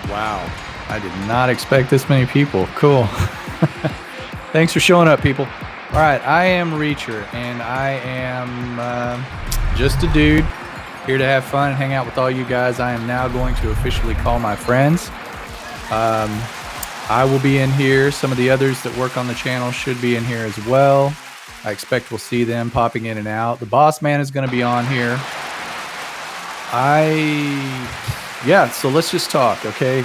Wow. I did not expect this many people. Cool. Thanks for showing up, people. All right. I am Reacher, and I am just a dude here to have fun and hang out with all you guys. I am now going to officially call my friends. I will be in here. Some of the others that work on the channel should be in here as well. I expect we'll see them popping in and out. The boss man is going to be on here. So let's just talk, okay?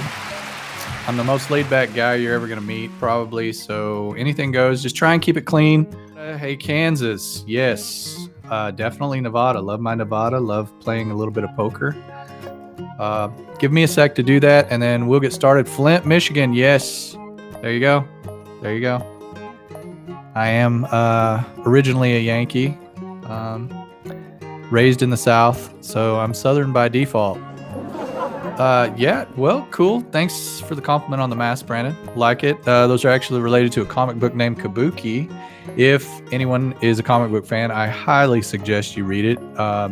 I'm the most laid-back guy you're ever going to meet, probably, so anything goes. Just try and keep it clean. Hey, Kansas. Yes, definitely Nevada. Love my Nevada. Love playing a little bit of poker. Give me a sec to do that, and then we'll get started. Flint, Michigan. Yes. There you go. There you go. I am originally a Yankee, raised in the South, so I'm Southern by default. Yeah, well, cool. Thanks for the compliment on the mask, Brandon. Like it. Those are actually related to a comic book named Kabuki. If anyone is a comic book fan, I highly suggest you read it.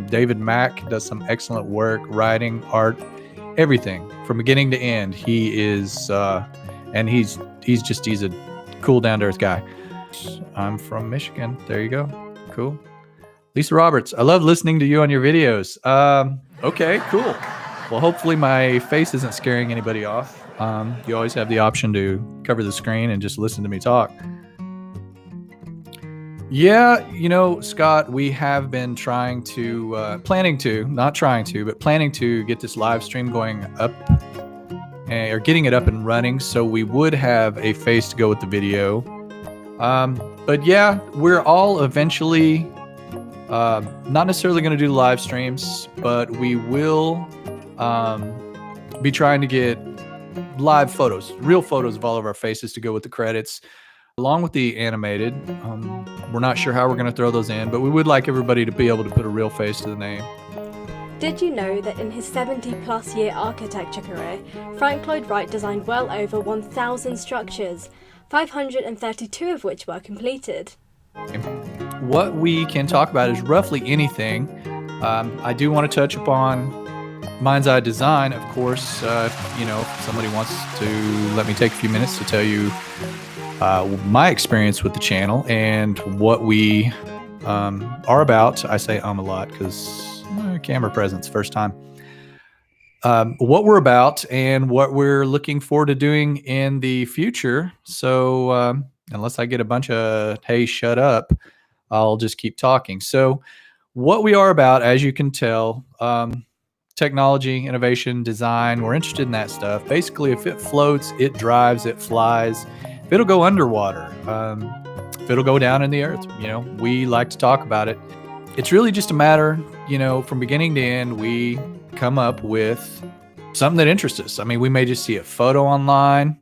David Mack does some excellent work, writing, art, everything from beginning to end. He is, and he's a cool, down-to-earth guy. I'm from Michigan. There you go. Cool. Lisa Roberts. I love listening to you on your videos. Okay, cool. Well, hopefully my face isn't scaring anybody off. You always have the option to cover the screen and just listen to me talk. Yeah, Scott, we have been planning to get this live stream going up or getting it up and running. So we would have a face to go with the video. But yeah, we're all eventually not necessarily going to do live streams, but we will be trying to get live photos, real photos of all of our faces to go with the credits, along with the animated. We're not sure how we're going to throw those in, but we would like everybody to be able to put a real face to the name. Did you know that in his 70-plus year architecture career, Frank Lloyd Wright designed well over 1,000 structures, 532 of which were completed? What we can talk about is roughly anything. I do want to touch upon Mind's Eye Design, of course. If somebody wants to let me take a few minutes to tell you my experience with the channel and what we are about. I say a lot because camera presence, first time. What we're about and what we're looking forward to doing in the future. So unless I get a bunch of, hey, shut up, I'll just keep talking. So what we are about, as you can tell, technology, innovation, design, we're interested in that stuff. Basically, if it floats, it drives, it flies. If it'll go underwater, if it'll go down in the earth, we like to talk about it. It's really just a matter, from beginning to end, we come up with something that interests us. I mean, we may just see a photo online,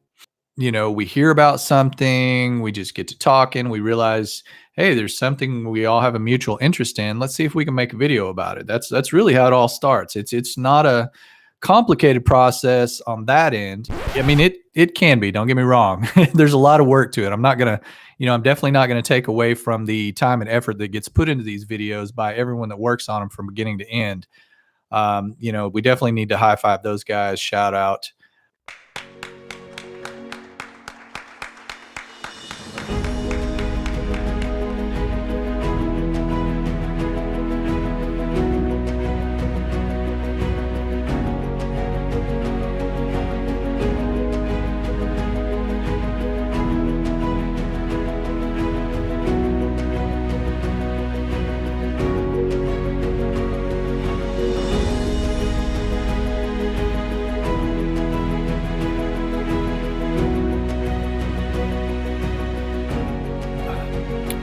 we hear about something, we just get to talking, we realize, hey, there's something we all have a mutual interest in. Let's see if we can make a video about it. That's really how it all starts. It's not a complicated process on that end. I mean, it can be, don't get me wrong. There's a lot of work to it. I'm definitely not going to take away from the time and effort that gets put into these videos by everyone that works on them from beginning to end. We definitely need to high five those guys. Shout out.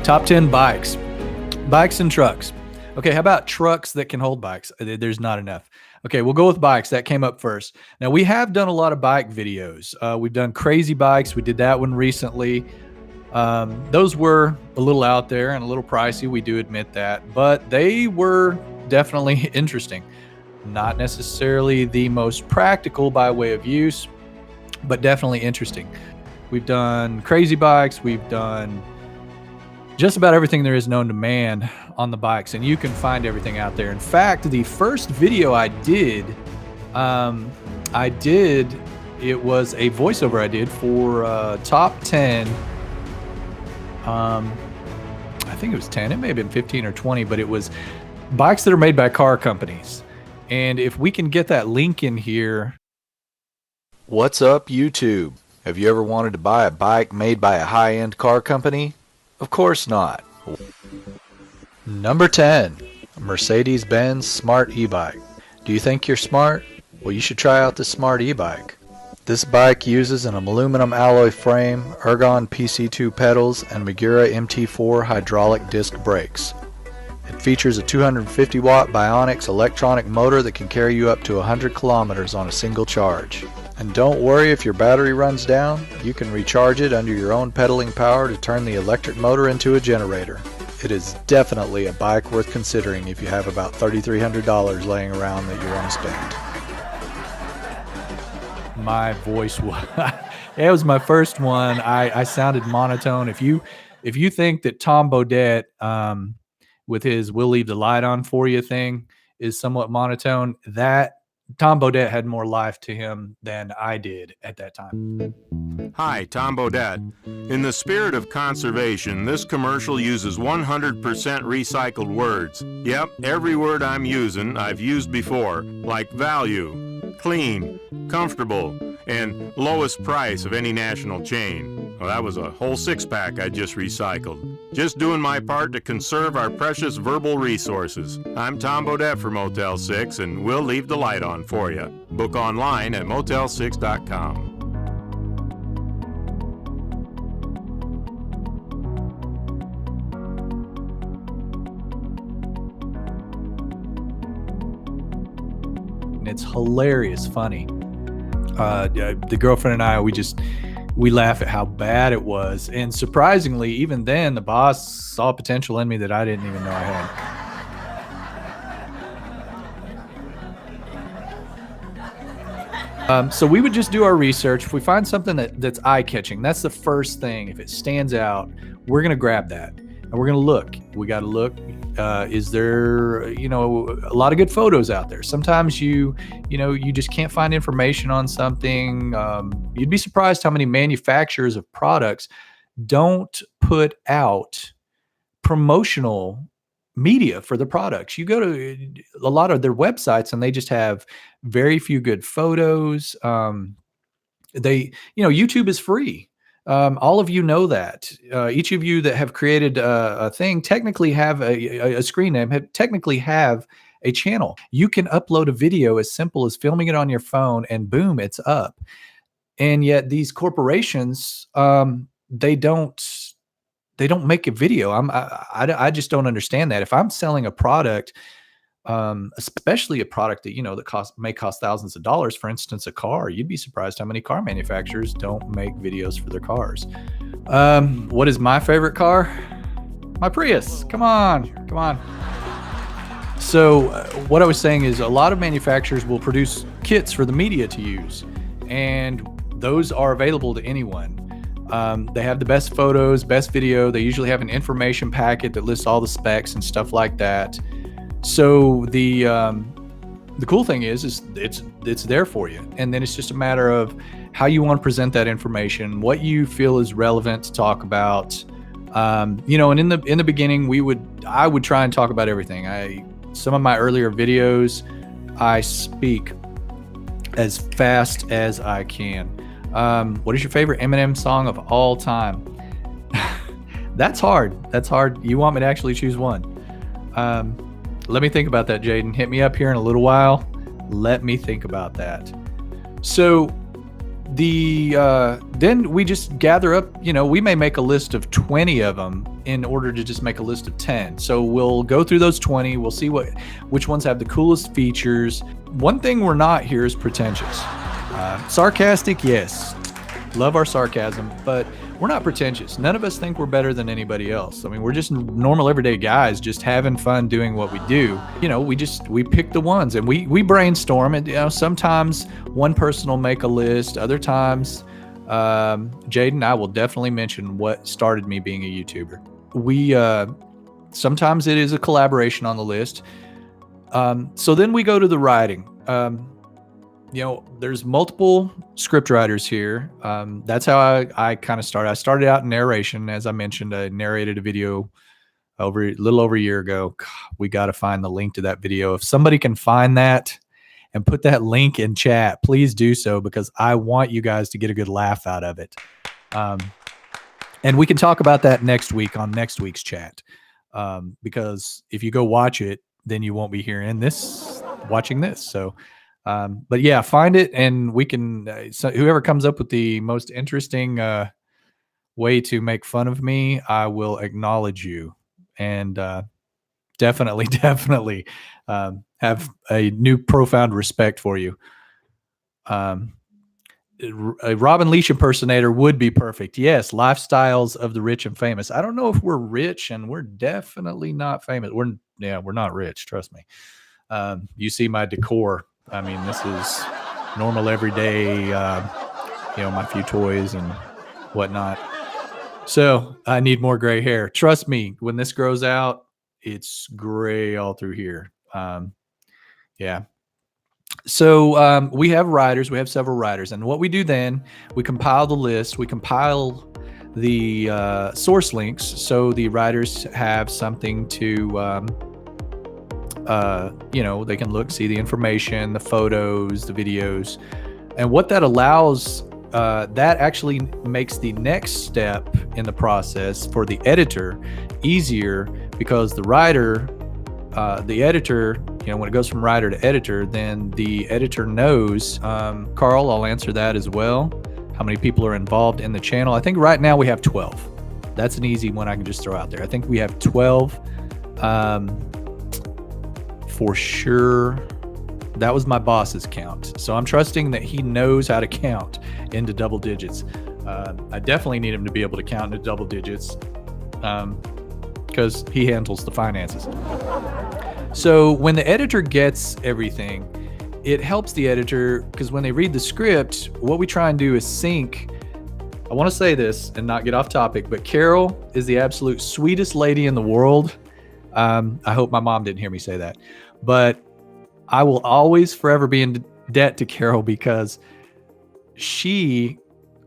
Top 10 bikes and trucks. Okay, how about trucks that can hold bikes? There's not enough. Okay, we'll go with bikes. That came up first. Now, we have done a lot of bike videos. We've done crazy bikes. We did that one recently. Those were a little out there and a little pricey. We do admit that, but they were definitely interesting. Not necessarily the most practical by way of use, but definitely interesting. We've done crazy bikes. We've done just about everything there is known to man on the bikes, and you can find everything out there. In fact, the first video I did it was a voiceover I did for top 10. I think it was 10. It may have been 15 or 20, but it was bikes that are made by car companies. And if we can get that link in here. What's up, YouTube? Have you ever wanted to buy a bike made by a high-end car company? Of course not. Number 10, Mercedes-Benz Smart e-bike. Do you think you're smart? Well, you should try out the Smart e-bike. This bike uses an aluminum alloy frame, Ergon PC2 pedals, and Magura MT4 hydraulic disc brakes. It features a 250-watt Bionix electronic motor that can carry you up to 100 kilometers on a single charge. And don't worry if your battery runs down, you can recharge it under your own pedaling power to turn the electric motor into a generator. It is definitely a bike worth considering if you have about $3,300 laying around that you want to spend. My voice was it was my first one. I sounded monotone. If you think that Tom Bodett with his "We'll leave the light on for you" thing is somewhat monotone, that Tom Bodett had more life to him than I did at that time. Hi, Tom Bodett. In the spirit of conservation, this commercial uses 100% recycled words. Yep, every word I'm using I've used before, like value, clean, comfortable, and lowest price of any national chain. Well, that was a whole six-pack I just recycled. Just doing my part to conserve our precious verbal resources. I'm Tom Bodett for Motel 6, and we'll leave the light on for you. Book online at motel6.com. It's hilarious, funny. The girlfriend and I, we laugh at how bad it was. And surprisingly, even then, the boss saw potential in me that I didn't even know I had. So we would just do our research. If we find something that's eye-catching, that's the first thing. If it stands out, we're going to grab that. And we're going to look. We got to look. Is there, a lot of good photos out there? Sometimes you just can't find information on something. You'd be surprised how many manufacturers of products don't put out promotional media for the products. You go to a lot of their websites and they just have very few good photos. YouTube is free. All of you know that. Each of you that have created a thing technically have a screen name, technically have a channel. You can upload a video as simple as filming it on your phone and boom, it's up. And yet these corporations, they don't make a video. I just don't understand that. If I'm selling a product, especially a product that that may cost thousands of dollars, for instance a car, you'd be surprised how many car manufacturers don't make videos for their cars. What is my favorite car? My Prius. Come on. So what I was saying is a lot of manufacturers will produce kits for the media to use, and those are available to anyone. They have the best photos, best video. They usually have an information packet that lists all the specs and stuff like that. So the cool thing is it's there for you, and then it's just a matter of how you want to present that information, what you feel is relevant to talk about. And in the beginning, I would try and talk about everything. Some of my earlier videos, I speak as fast as I can. What is your favorite Eminem song of all time? That's hard. You want me to actually choose one? Let me think about that, Jaden. Hit me up here in a little while. Let me think about that. So then we just gather up, we may make a list of 20 of them in order to just make a list of 10. So we'll go through those 20. We'll see which ones have the coolest features. One thing we're not here is pretentious. Sarcastic, yes. Love our sarcasm, but we're not pretentious. None of us think we're better than anybody else. I mean, we're just normal everyday guys just having fun doing what we do. We pick the ones and we brainstorm, and sometimes one person will make a list. Other times, Jaden, I will definitely mention what started me being a YouTuber. Sometimes it is a collaboration on the list. So then we go to the writing. there's multiple script writers here. That's how I kind of started. I started out in narration. As I mentioned, I narrated a video a little over a year ago. God, we got to find the link to that video. If somebody can find that and put that link in chat, please do so, because I want you guys to get a good laugh out of it. And we can talk about that next week on next week's chat. Because if you go watch it, then you won't be watching this. So, but yeah, find it, and we can, so whoever comes up with the most interesting way to make fun of me, I will acknowledge you, and definitely have a new profound respect for you. A Robin Leach impersonator would be perfect. Yes, lifestyles of the rich and famous. I don't know if we're rich, and we're definitely not famous. We're not rich. Trust me. You see my decor. I mean, this is normal, everyday. My few toys and whatnot. So I need more gray hair. Trust me, when this grows out, it's gray all through here. Yeah. So we have writers. We have several writers. And what we do then, we compile the list. We compile the source links so the writers have something to, they can look, see the information, the photos, the videos. And what that allows, that actually makes the next step in the process for the editor easier, because the writer, the editor, when it goes from writer to editor, then the editor knows, Carl, I'll answer that as well, how many people are involved in the channel. I think right now we have 12. That's an easy one I can just throw out there. I think we have 12 for sure. That was my boss's count. So I'm trusting that he knows how to count into double digits. I definitely need him to be able to count into double digits, because he handles the finances. So when the editor gets everything, it helps the editor, because when they read the script, what we try and do is sync. I want to say this and not get off topic, but Carol is the absolute sweetest lady in the world. I hope my mom didn't hear me say that, but I will always forever be in debt to Carol, because she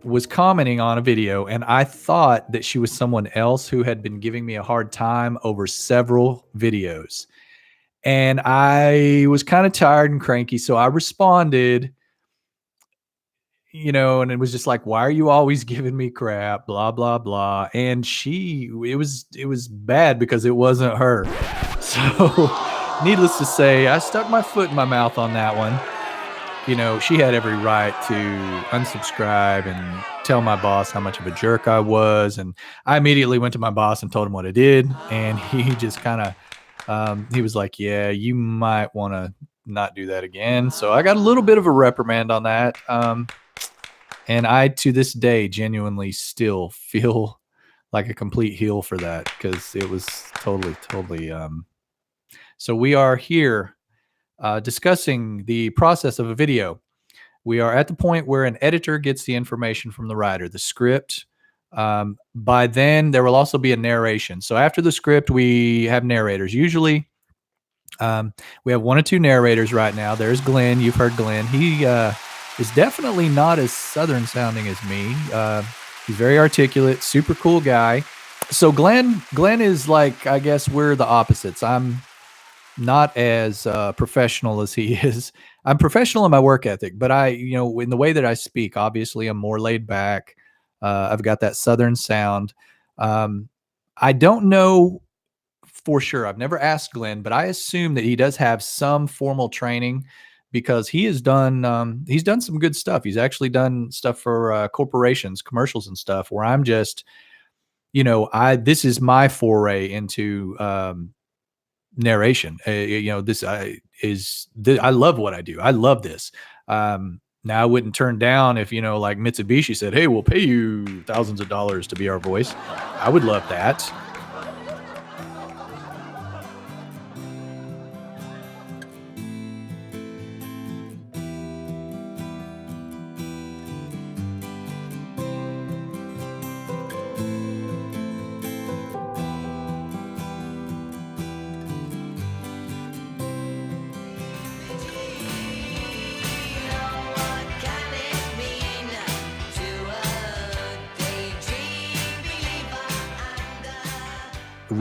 was commenting on a video and I thought that she was someone else who had been giving me a hard time over several videos. And I was kind of tired and cranky. So I responded, and it was just like, why are you always giving me crap? Blah, blah, blah. And it was bad because it wasn't her. So needless to say, I stuck my foot in my mouth on that one. She had every right to unsubscribe and tell my boss how much of a jerk I was. And I immediately went to my boss and told him what I did. And he just kind of, he was like, yeah, you might want to not do that again. So I got a little bit of a reprimand on that. And I, to this day, genuinely still feel like a complete heel for that, because it was totally. So we are here discussing the process of a video. We are at the point where an editor gets the information from the writer, the script. By then, there will also be a narration. So after the script, we have narrators. Usually, we have one or two narrators right now. There's Glenn. You've heard Glenn. He is definitely not as Southern sounding as me. He's very articulate, super cool guy. So Glenn is like, I guess we're the opposites. I'm not as professional as he is. I'm professional in my work ethic, but in the way that I speak, obviously I'm more laid back. I've got that Southern sound. I don't know for sure. I've never asked Glenn, but I assume that he does have some formal training, because he has done, he's done some good stuff. He's actually done stuff for corporations, commercials and stuff, where I'm just, this is my foray into narration. I love what I do. I love this. Now I wouldn't turn down if, like Mitsubishi said, hey, we'll pay you thousands of dollars to be our voice. I would love that.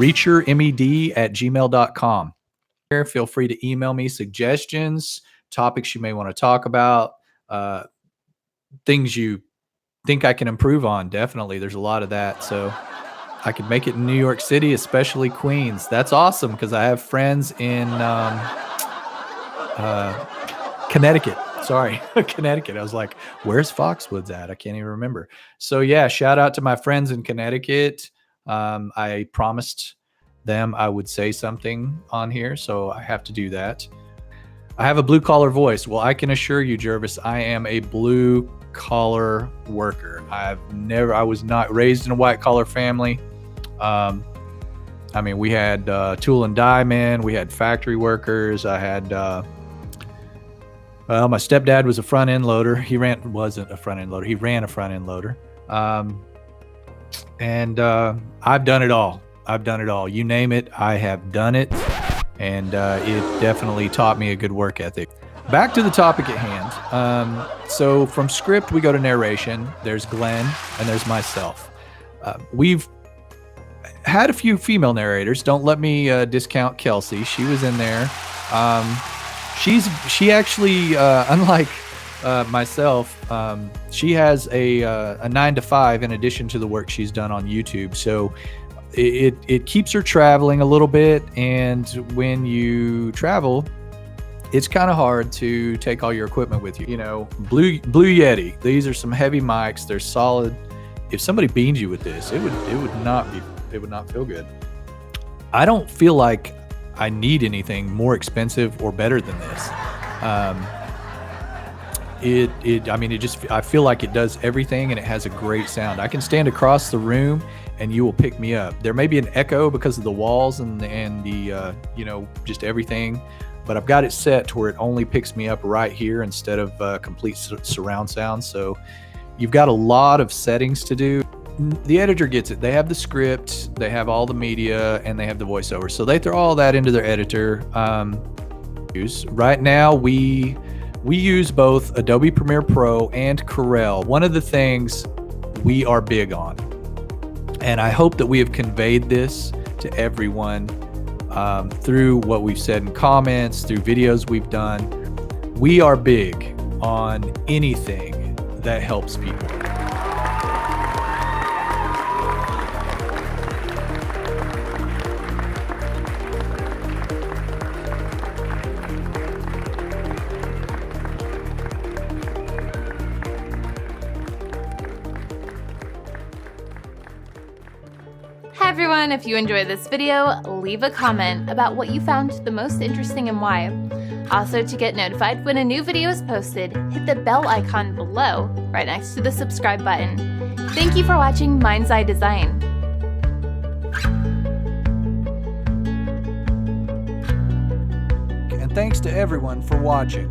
reachermed@gmail.com. Feel free to email me suggestions, topics you may want to talk about, things you think I can improve on. Definitely, there's a lot of that. So I could make it in New York City, especially Queens. That's awesome because I have friends in Connecticut. Sorry, Connecticut. I was like, where's Foxwoods at? I can't even remember. So yeah, shout out to my friends in Connecticut. I promised them I would say something on here, so I have to do that. I have a blue collar voice. Well, I can assure you, Jervis, I am a blue collar worker. I was not raised in a white collar family. I mean, we had tool and die men, we had factory workers. I had my stepdad was a front end loader. He ran a front end loader. And I've done it all. You name it, I have done it. And it definitely taught me a good work ethic. Back to the topic at hand. So from script, we go to narration. There's Glenn and there's myself. We've had a few female narrators. Don't let me discount Kelsey. She was in there. She actually, unlike myself, she has a 9-to-5 in addition to the work she's done on YouTube. So it keeps her traveling a little bit. And when you travel, it's kind of hard to take all your equipment with you. You know, Blue Yeti. These are some heavy mics. They're solid. If somebody beamed you with this, it would not feel good. I don't feel like I need anything more expensive or better than this. I feel like it does everything and it has a great sound. I can stand across the room and you will pick me up. There may be an echo because of the walls and the just everything, but I've got it set to where it only picks me up right here instead of complete surround sound. So you've got a lot of settings to do. The editor gets it. They have the script, they have all the media, and they have the voiceover. So they throw all that into their editor. Right now, we use both Adobe Premiere Pro and Corel. One of the things we are big on, and I hope that we have conveyed this to everyone through what we've said in comments, through videos we've done. We are big on anything that helps people. Hi everyone, if you enjoyed this video, leave a comment about what you found the most interesting and why. Also, to get notified when a new video is posted, hit the bell icon below, right next to the subscribe button. Thank you for watching Mind's Eye Design. And thanks to everyone for watching.